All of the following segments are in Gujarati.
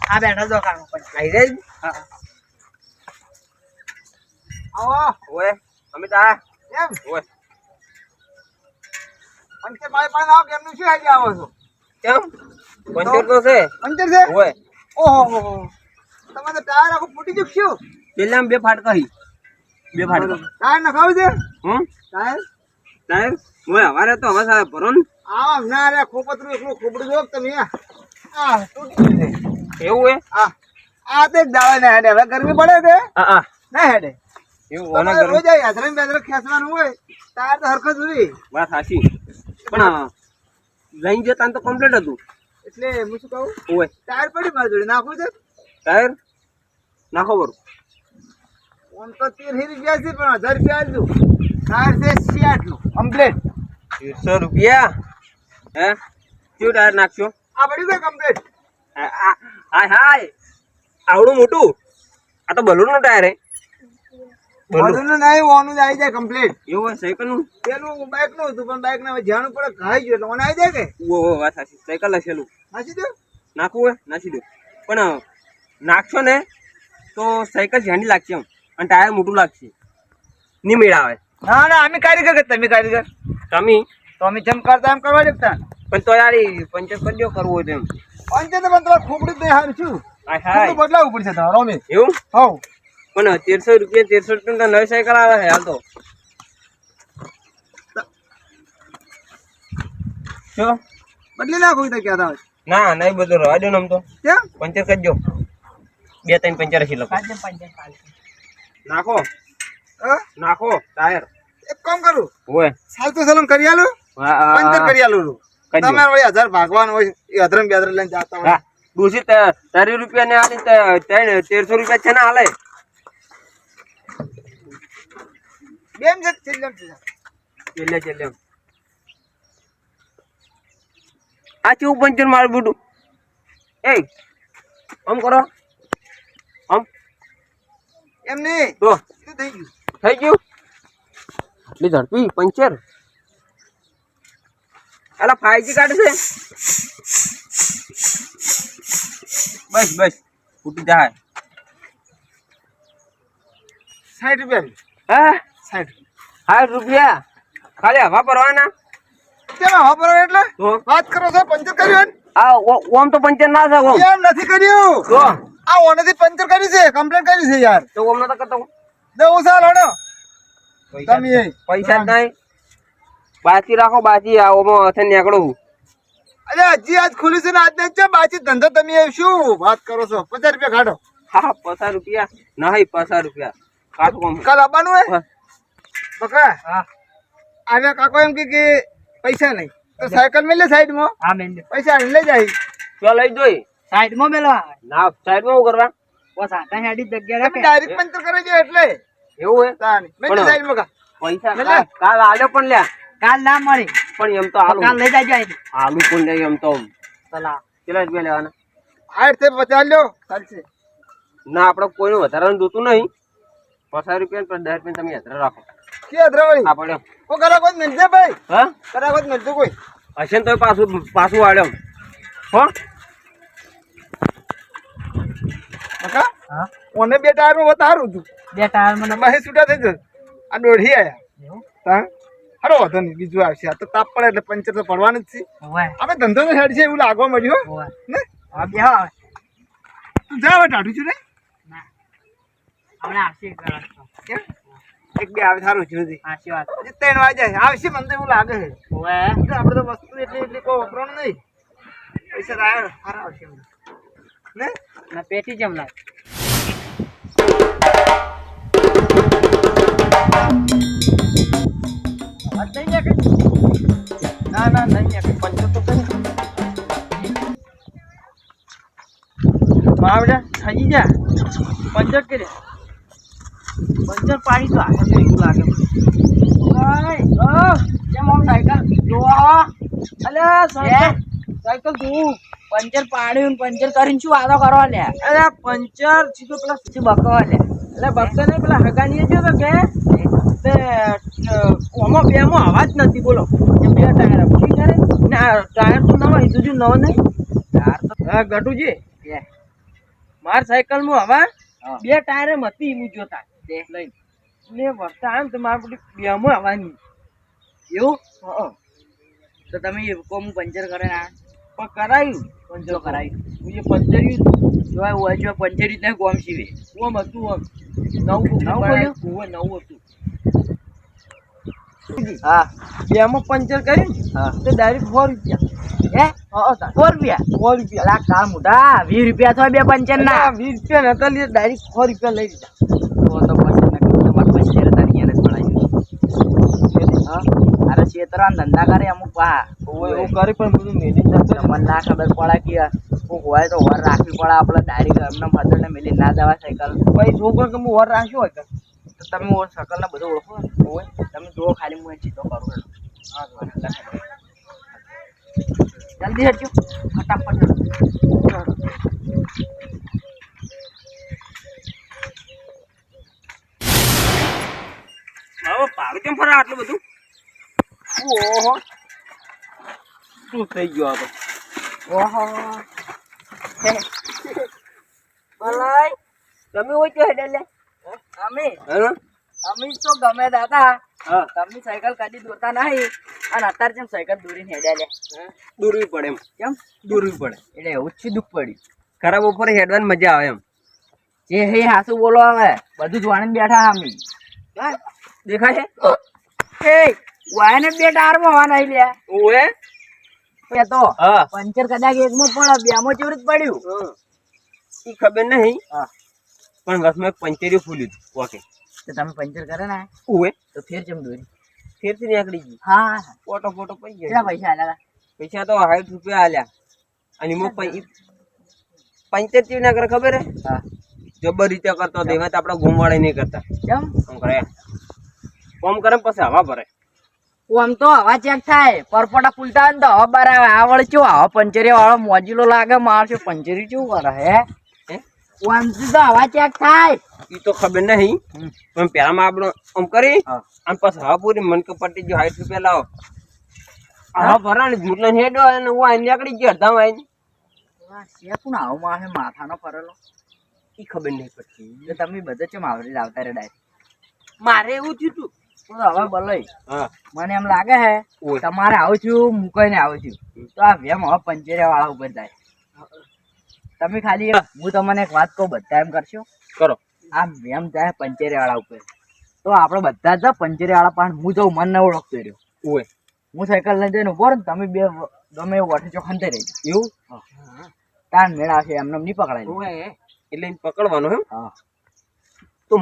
આ બેઠો દુકાન ઉપર આવી જાય. હા આવો ઓય અમિત આ એમ ઓય પંચર ભાઈ પાસે આવો કેમનું શું આવી આવો છો કેમ પંચર તો છે. પંચર છે ઓય ઓહો તમે તો ટાયર આખું ફૂટી ચૂક્યું પેલા બે ફાટકા હી બે ફાટકા ટાયર નખાવું છે હમ ટાયર સાહેબ ઓય અમારે તો હવે સાહેબ ભરો ને આમ ના રે ખોપતરું એકલું ખોપડું જો તમે આ તૂટી ગયું છે એવું હે આ તો એક દાવા ના હેડે હવે ગરમી પડે છે હા ના હેડે એવું તમારે ઓના રોજ આ યાત્રા બેદરા ખેંચવાનું હોય ટાયર તો હરખત હોય વાત સાચી પણ લઈને જતા તો કમ્પ્લીટ હતું એટલે હું શું કહું ઓય ટાયર પડી મારી જોડે નાખવું છે ટાયર નાખો બરું ઓમ તો 13 રૂપિયા છે પણ 1000 રૂપિયા આલજો ટાયર છે 66 નું કમ્પ્લીટ 150 રૂપિયા હે કયું ટાયર નાખશો આ પડ્યું છે કમ્પ્લીટ હાય હાય આવડું મોટું આ તો બલૂન નું ટાયર હે બલૂન બધું નહીં ઓનું જ આવી જાય કમ્પ્લીટ એવું હોય સાયકલ નું પેલું બાઇક નું હતું પણ બાઇક ને જાણવું પડે ખાઈ ગયું એટલે ઓન આવી જાય કે ઓ વાત સાચી સાયકલ હશેલું નાસી દો નાખવું હોય નાખી દો પણ નાખશો ને તો સાયકલ ઝાંડી લાગશે એમ અને ટાયર મોટું લાગશે નહીં મેળ આવે ના ના અમે કારીગર કે તમે કારીગર તમે તો અમે જેમ કરતા એમ કરવા દેતા પણ તો યાર પંચર કરી દો કરવું હોય તો એમ પંચે તો તમારે ખોપડી જ નહીં હારું છું હાય હાય બદલાવવું પડશે તમારો અમે એવું હોવ પણ 1300 રૂપિયા નવી સાયકલ આવે છે હાલ તો શું બદલી નાખો તો ક્યાં આવે ના નહીં બધું રવા દો ને આમ તો કેમ પંચર કરજો 2-3 પંચર હશે લોકો પાંચે પંચર ચાલશે નાખો હા? નાખો ટાયર એક કામ કરું હોય સાલ તો સલમ કરી આલું પંચર કરી આલું કરી દો. તમારે વળી 1000 ભાગવાનું હોય એ અધરમ બેધરમ લઈને જાતા હોય હા દૂષિત 30 રૂપિયા ને આલી 1300 રૂપિયા છે ને હાલે બેમ છે છેલ્લે છેલ્લે આ કેવું પંચર મારું બુડું એ આમ કરો આમ એમ નહીં તો શું થઈ ગયું થઈ ગયું આટલી ઝડપી પંચર અલા 5G કાઢે છે બસ બસ ફૂટી જાય 60 રૂપિયા હા 60 60 રૂપિયા ખાલી હવા ભરવાના કેમ વાપરો એટલે તો વાત કરો છો પંચર કર્યું આ ઓમ તો પંચર ના થાય ઓમ એમ નથી કર્યું તો આ ઓનેથી પંચર કર્યું છે કમ્પ્લેન કરી છે યાર તો ઓમ નતો કરતો દઉં સાલ હણો તમે પૈસા જ નહીં બાકી રાખો બાકી આ ઓમો હથે નીકળું અરે હજી આજ ખુલ્યું છે ને આજ નહીં છે બાકી ધંધો તમે શું વાત કરો છો 50 રૂપિયા કાઢો હા 50 રૂપિયા નહીં 50 રૂપિયા કાઢું કોમ કાલ આવવાનું હોય હા. બકા હા આવ્યા કાકો એમ કે પૈસા નહીં તો સાયકલ મેં લે સાઈડ માં હા મેં પૈસા લઈ જાય તો લઈ જોઈ સાઈડ માં મેલવા ના સાઈડ માં શું કરવા બસ આટા હેડી જગ્યા તમે રાખે ડાયરેક્ટ પંચર કરે છે એટલે એવું હે તાની મેં પણ- સાઈડ માં કા પૈસા લે, લે. કાલ આલ્યો પણ લ્યા કાલ ના મળી પણ એમ તો આલુ કાલ લઈ જાજો અહીંથી આલુ પણ નહીં એમ તો ચલા કેટલા રૂપિયા લેવાના 60 થી 50 લ્યો ચાલશે ના આપણે કોઈનું વધારાનું જોતું નહીં 50 રૂપિયા ને 10 રૂપિયા તમે યાત્રા રાખો કે અધરાવળી આ પડ્યો ઓ કરા કોઈ મિલજે ભાઈ હા કરા કોઈ મિલજે કોઈ હશે ને તો પાછું વાળ્યો હો બકા હા ઓને બે ટાયર માં વધારું હતું બે ટાયર મને બહે છૂટા થઈ જશે આ દોઢી આયા એવું હા હરો વાંધો નહીં બીજું આવશે આ તો તાપ પડે એટલે પંચર તો પડવાનું જ છે ઓય આપણે ધંધો તો હેડ છે એવું લાગવા મળ્યું હો. ઓય ને હા બે આવે તું જા હવે ટાઢું છું ને ના હમણાં આવશે કેમ એક બે આવે સારું છે હજી આશીર્વાદ 3 વાગે આવશે મને તો એવું લાગે છે ઓય આપણે તો વસ્તુ એટલી કોઈ વપરાણ નહીં પૈસા તો આવ્યા સારા આવશે એમને. ને ના પેટી જેમ લાગે ના ના નહીં પંચર તો કરી માવડા થઈ જા પંચર કરે પંચર પાડી તો આ એવું લાગે કેમ આમ સાયકલ જો અલે સાયકલ તું પંચર પાડ્યું પંચર કરીને શું વાદો કરવા લે અરે પંચર સીધો પેલા સીધી બકવા લે એટલે બકતા નહીં પેલા હગાની છે તો કે તે ઓમાં બેમાં અવાજ નથી બોલો એ બે ટાયર ઠીક કરે ને આ ટાયર તો નવા ઈજુ નવો નહીં ટાયર તો ગટુજી માર સાયકલ માં હવે હા. 2 ટાયર મતી હું જોતા તે લઈને ને વરતા આવે ને તો મારે બધી બેમાં આવવાની એવું હા તો તમે કોમ પંચર કરે ના પણ કરાયું પંચર કરાયું હું એ પંચર્યું જોય હોય જો પંચર રીતે કોમ સીવે ઓમ હતું ઓમ નવું નવું ખોલ્યું ખોલ્યું? નવું હતું હા બેમાં પંચર કર્યું હા તો ડાયરેક્ટ 100 રૂપિયા હે હા તા 100 રૂપિયા 100 રૂપિયા અલા કા મોટા 20 રૂપિયા થયો બે પંચર ના 20 રૂપિયા નતા લીધા ડાયરેક્ટ 100 રૂપિયા લઈ લીધા તો પંચર ના તમારે પંચર હતા અહીંયા જ પડાયું હા અરે છેતરા ધંધા કરે અમુક પા એવું કરે પણ બધું મેલી જતો તમને ના ખબર પડે કે કોક હોય તો વર રાખવી પડે આપણે ડાયરેક્ટ એમને ફાધરને મેલી ના દેવા સાયકલ ભાઈ છોકરો કે હું વર રાખ્યો હોય તો તમે સકલ ને બધું ઓળખો ને? તમે જુઓ ખાલી હું સીધો કરું છું. જલ્દી હટજો ફટાફટ હટજો. હવે ભાડું કેમ ફરે આટલું બધું ઓહો શું થઈ ગયું આ તો ઓહો ભલાઈ તમે હોય કે હેડે લે અમે હા અમે તો ગમે દાદા હા તમે સાયકલ કદી દોરતા નહીં અને અત્યારે જેમ સાયકલ દોરીને હેડ્યા લે દૂરવી પડે એમ કેમ દૂરવી પડે એટલે એવું જ દુઃખ પડ્યું ખરાબ ઉપર હેડવાની મજા આવે એમ જે હે હાસુ બોલો હવે બધું જોવાને બેઠા અમે દેખાય એ વાયને બે ટારમાં હવા નહીં લે ઓએ એ તો હા પંચર કદાચ એકમાં પણ બેમાં ચેવડું જ પડ્યું ઈ ખબર નહીં હા પણ વસમાં એક પંચેરિયું ફૂલ્યું હતું ઓકે તો તમે પંચર કરે ને ઓએ તો ફેર ચમ દોરી ફેરથી નીકળી ગઈ હા ફોટો ફોટો પડી કેટલા ગયા પૈસા આલ્યા પૈસા તો 60 રૂપિયા આલ્યા અને એમાં પંચર ચીવ ના કરે ખબર હે હા જબર રીતે કરતો દેખાય તો આપણે ઘૂમવાડે નહીં કરતા કેમ આમ કરે કોમ કરે ને પછી હવા ભરે આમ તો હવા ચેક થાય પરપોટા ફૂલતા હોય ને તો હવા બાર આવે આ વળે ચેવો હવા પંચરી વાળો મોજીલો લાગે મારશે પંચરી કેવું કરે હે હે આમથી તો હવા ચેક થાય ઈ તો ખબર નહીં પણ પેલામાં આપણો આમ કરી હા. અને પછી હવા પૂરી મન કે પટી ગયો 60 રૂપિયા લાવો હવા ભરાણી જેટલા હેડો અને હું અહીં નીકળી ગયો અડધામાં આવીને છે કોણ આવો મારે માથાનો ફરેલો ઈ ખબર નહીં પડતી તો તમે બધે ચમ આવરી લાવતા રે ડાયરેક્ટ મારે એવું થયું તું તો હવે બોલાય હા મને એમ લાગે હે ઓય. તમારે આવું છું મુકાઈને આવું છું તો આ વેમ હવે પંચેરિયા વાળા ઉપર જાય તમે ખાલી હું તમને એક વાત કહું બધા એમ કરશો કરો આ વેમ જાય પંચેરિયા વાળા ઉપર તો આપણે બધા જ પંચેરિયા વાળા પણ હું જઉં મન ન ઓળખતો રહ્યો ઓય હું સાયકલ લઈને જઈને ઉભો રહું ને તમે બે ગમે એવું વઠે છો ખંતે રહેજો એવું તાન મેળા છે એમને નહીં પકડાય ઓય એટલે એને પકડવાનો હે હા તો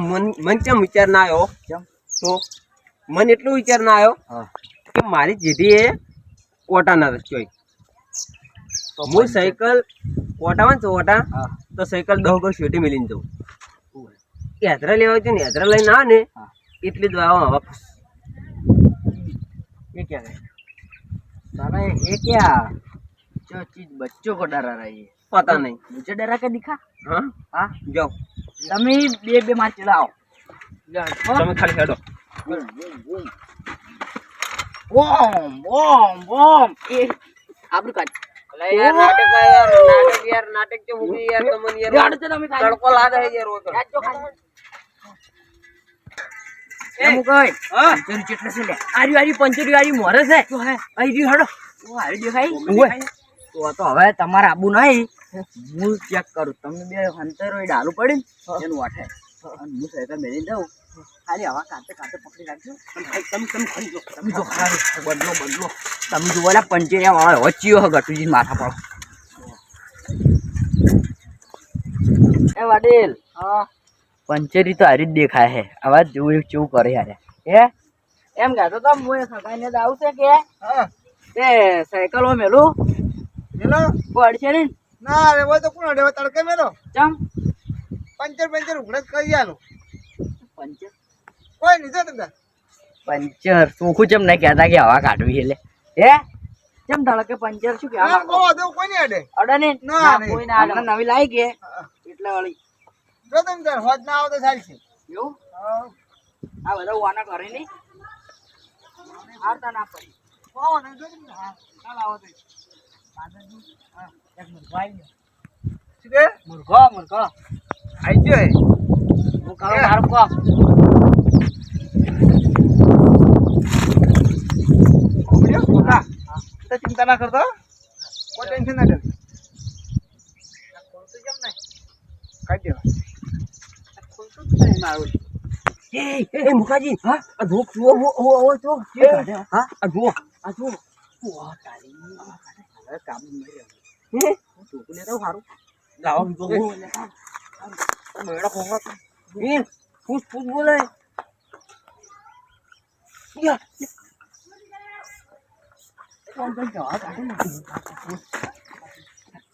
મન કેમ વિચાર ના આવ્યો કેમ તો મન એટલો વિચાર ના આવ્યો હા કે મારી જેધી એ ઓટા ના રસ્યો તો હું સાયકલ ઓટામાં ને ઓટા હા તો સાયકલ 10 ગો શેટી મેલીને જઉં યાત્રા લેવા હોય ને યાત્રા લઈને આવે ને હા એટલી જ આવો હવા ये क्या है साला ये क्या जो चीज बच्चों को डरा रही है પતા નહીં मुझे डरा के दिखा હા हाँ જાઓ તમે બે બે માં ચલાવો તમે ખાલી હેડો બોમ બોમ બોમ એ આપણું કાઢ યાર નાટક કે મૂવી યાર તમને ગાડ છે તમે કાઢ તડકો લાગે છે યાર ઓતો કાઢજો કાઢ એમ કઈ હા પંચરી ચેટલે છે લે આરી આરી પંચરી આરી મોરે છે તો હે આરી હડો ઓ આરી દેખાય તો હવે તમારે આબુ નહીં હું ચેક કરું તમને બે અંતર હોય ડાલું પડી ને એનું વાઠે અને હું સાયકલ મેળવી દઉં ખાલી હવા કાતે કાતે પકડી રાખજો તમે ખાલી જો તમે જો ખાલી બદલો બદલો તમે જો ઓલા પંચરિયા વાળો વચ્ચીયો હે ગટુજી માથા પર એ વાડેલ હા પંચરી તો હારી જ દેખાય હે આવા જેવું કેવું કરે યાર હે એમ કહેતો તો હું સગાઈને જ આવશે કે હા તે સાયકલો મેલું મેલો પડશે ને ના રે હોય તો કોણ અડે તડકે મેલો ચમ પંચર ઉઘડે કરી આલો પંચર કોઈ નહીં જો તમે પંચર ચોખ્ખું ચમ નહીં કહેતા કે હવા કાઢવી એટલે હે ચમ ધડકે પંચર શું હા કહેવા બહુ દેવ કોઈ નહીં અડે અડે ને ના, નહીં. કોઈ ના અડે નવી લાવી કે એટલે વળી જો તમે તાર હોજ ના આવો તો ચાલશે એવું હા આ બધા વાના કરે નહીં હારતા ના પડી આવો ને જો તમે હા ચાલ આવો તો હા એક મિનિટ ભાઈ શું કે મૂર્ખો મૂર્ખો આઈ ગયો હે હું કરો મારું કો ઓબડ્યો કોકા તો ચિંતા ના કરતો કોઈ ટેન્શન ના લે કાઢી દે એ મુકાજી હા આ ધોક જુઓ ઓ જો હા આ જુઓ વાહ તારી હવે કામ મળી હે ચોકું લેતા આવું સારું લાવો બીજો મેળો કોંગા એ પૂછ બોલે યા કોણ કઈ જવા કાઢે ને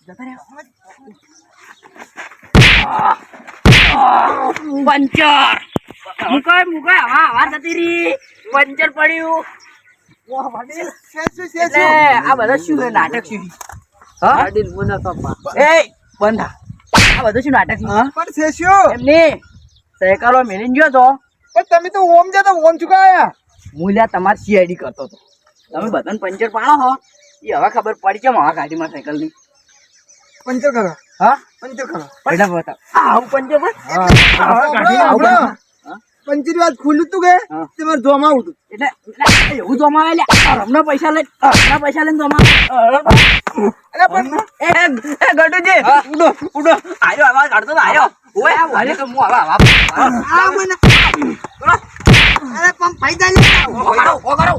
જતા રહ્યા પંચર મુકાય હા વાત હતી રી પંચર પડ્યું વાહ વાડી એટલે આ બધા શું છે નાટક શું હા ગાડી મને પપ્પા એ બંધા આ બધું શું નાટક છે પણ છે શું એમને સાયકલો મેલીને ગયો તો પણ તમે તો ઓમ જતા ઓમ ચુકાયા હું લ્યા તમારે સીઆઈડી કરતો હતો તમે બધાને પંચર પાડો હો એ હવે ખબર પડી છે મારા ગાડીમાં સાયકલ ની પંચર કરો હા પંચર કરો એટલે બતા આવું પંચર પણ પંચર વાત ખુલ્લું તું કે હા. તમારે જોમાં આવું તું એટલે એવું જમા હમણાં પૈસા લઈને જમા અરે પણ એ ગટુજી ઉડો ઉડો આયો આવાજ કાઢતો તો આયો ઓય આ વાલે તો હું હવે આ મને અરે પણ ફાયદા લે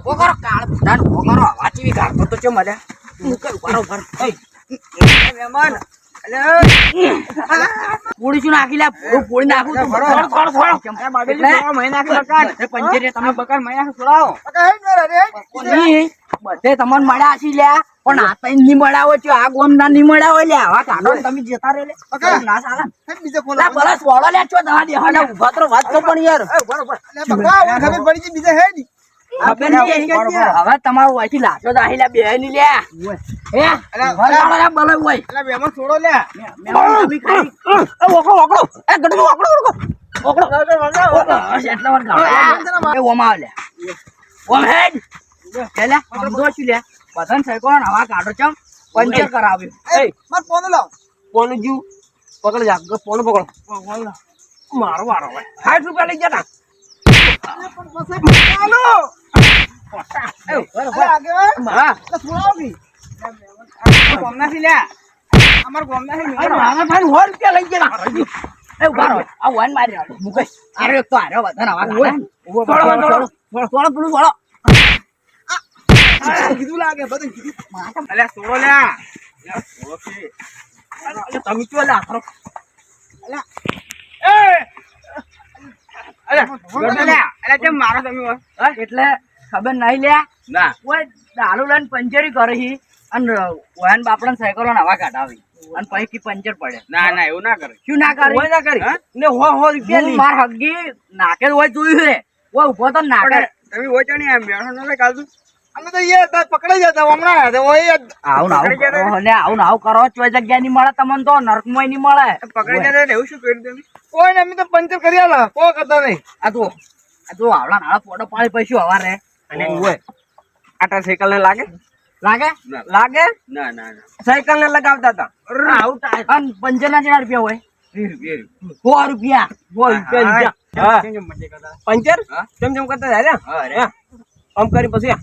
ઓગરો કાળ દાન ઓગરો વાચી કાઢતો તો છે મજા હું કઈ ઉભારો ભર મહેમાન અલે પૂડી શું નાખી લે પૂડી નાખું તો થોડો પંચરે તમે બકર મહિના છોડાવો પકા હે ને રે કોની બધે તમને મળ્યા છે લ્યા પણ આ તઈ ની મળાવો છે આ ગોમ ના ની મળાવો લે આવા કાઢો ને તમે જતા રે લે પકા. ના સાલા હે બીજો ફોન લા બરસ વળો લે છો દવા દે હાડા ઉભા તો વાત તો પણ યાર બરોબર અલે બકા ઓન ખબર પડી છે બીજા હે ની હવે તમારું વાયથી લાચો દાહીલા બે ની લે હે અલા, વળો લે બલે હોય અલે બેમાં છોડો લે મેં તમે ખાઈ ઓકળો એ ગડુ ઓકળો એટલા વાર ગાવ એ ઓમાં આવ લે ઓમ હેડ લે સમજો છું લે બધાને સાયકલ નવા કાઢો ચમ પંચર કરાવ્યું એ માર ફોન લાવ ફોન જીવ પકડ જા ફોન પકડો મારો વારો હોય 60 રૂપિયા લઈ જતા ચાલો બરોબર અલે આગેવાન હા તો છોડાવ કી ગોમના થી લે અમાર ગોમના થી અરે મારા ભાઈ 100 રૂપિયા લઈ ગયા એ ઉભા રહો આ વન મારી રાડો મુકેશ આરે એક તો આરે બધા નવા કાઢો થોડો પેલું થોડો કીધું લાગે બધું કીધું અલે છોડો લે ઓકે તમે ચો લે આખરો અલે અલે કેમ મારો તમે એટલે ખબર નહીં લ્યા ના ઓય દારૂ લઈને પંચરી કરે છે અને વહન બાપડા સાયકલો નવા કાઢાવી અને પછી પંચર પડે ના ના એવું ના કરે શું ના કરી કોઈ ના કરી ને હો રૂપિયા હું લી માર હગી નાકેલ હોય જોયું રે ઓય ઉભો તો નાકે તમે ઓચણી એમ બેઠો ન લે કાલતું અમે તો યે પકડાઈ જતા હમણાં આવ્યા હતા ઓય આવું આવું કરો ચોય જગ્યા ની મળે તમને તો નરકમય ની મળે પકડી જાય એવું શું કર્યું તમે કોઈ ને અમે તો પંચર કરી આલા કોઈ કરતા નહીં આ તો આવડા નાળા પોડો પાડી પૈસા હવા રે અને ઓય આટા સાયકલ ને લાગે લાગે લાગે ના ના ના સાયકલ ને લગાવતા હતા આવું અને પંચર ના કેટલા રૂપિયા હોય 100 રૂપિયા હા પંચર કેમ કેમ કરતા જાય ને આમ કરી પછી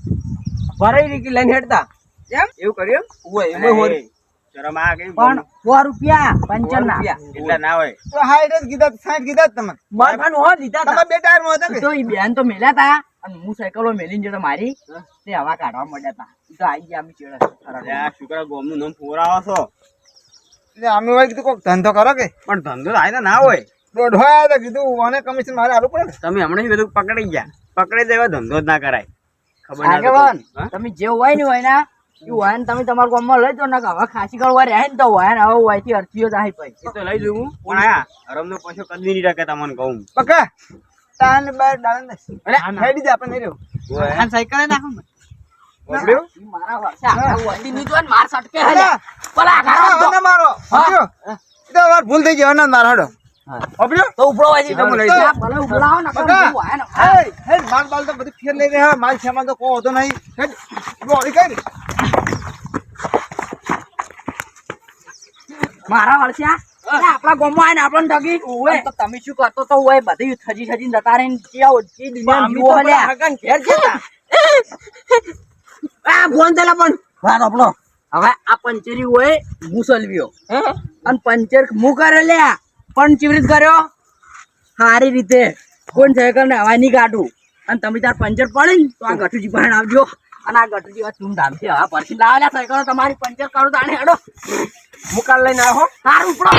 ભરાઈ રીકી લઈને હેડતા એમ એવું કર્યું ઓય એમાં હોરી શરમ આ ગઈ પણ 100 રૂપિયા પંચર ના એટલા ના હોય તો હાઈટ જ કીધા 60 કીધા જ તમે માર ભાન હો દીધા તમે બે ટાયર માં હતા કે તો ઈ બેન તો મેલ્યા તા અને હું સાયકલો મેલીને જતો મારી તે હવા કાઢવા મળ્યા તા ઈ તો આઈ ગયા અમે ચેડે આ શુક્ર ગોમનું નામ પોરાવો છો એટલે અમે હોય કીધું કોક ધંધો કરો કે પણ ધંધો આયને ના હોય દોઢ હોય તો કીધું મને કમિશન મારે આલું પડે તમે હમણાં બધું પકડી ગયા પકડી દેવા ધંધો જ ના કરાય ખબર ના આગેવાન હા? તમે જે હોય ને હોય ના ઈ હોય ને તમે તમારા ગામમાં લઈ જો ને હવે ખાસી કરવા રહ્યા ને તો હોય ને હવે હોય થી અરજીઓ જાય પછી એ તો લઈ જવું પણ આયા હરમનો પૈસો કદી નહીં રાખે તમને કહું પકા તાન બાર ડાળન દે અરે હેડી દે આપણે નહીં રહ્યો આ સાયકલ નાખો ઓબડ્યો? ઈ મારા વર્ષે આખા વધી ની જો ને માર સટકે હે અલા, પલા આઘાડો ના મારો સમજ્યો? એ તો વાર ભૂલ થઈ ગઈ ના માર હડો ઓબડ્યો તો ઉપડો હોય છે તમે લઈ જાઓ. ભલે ઉપડાવો ને બકા. હોય ને હે હે માલ બાલ તો બધી ફેર લઈ રહ્યા માલ સામાન તો કોઈ હોતો નહીં હેડ બોડી કઈ મારા વર્ષા આપણા ગામમાં આવીને આપણને ઠગી તો તમે શું કરતો તો હોય બધી થજી થજીને જતા રહીને જે દુનિયા જુઓ લ્યા ઘેર જતા આ ફોન ચાલે પણ વાત આપણો હવે આ પંચરી હોય હું સલવ્યો અને પંચર હું કર્યો લ્યા પણ કેવી રીતે કર્યો સારી રીતે કોણ સાયકલ ને હવા નહીં કાઢું અને તમે તાર પંચર પડે ને તો આ ગઠુજી પાસે આવજો અને આ ગઠુજી વાત તું ધામથી હવે પરથી લાવેલા સાયકલ તમારી પંચર કાઢું તાણે હેડો હું કાલ લઈને આવ્યો સારું ઉપડો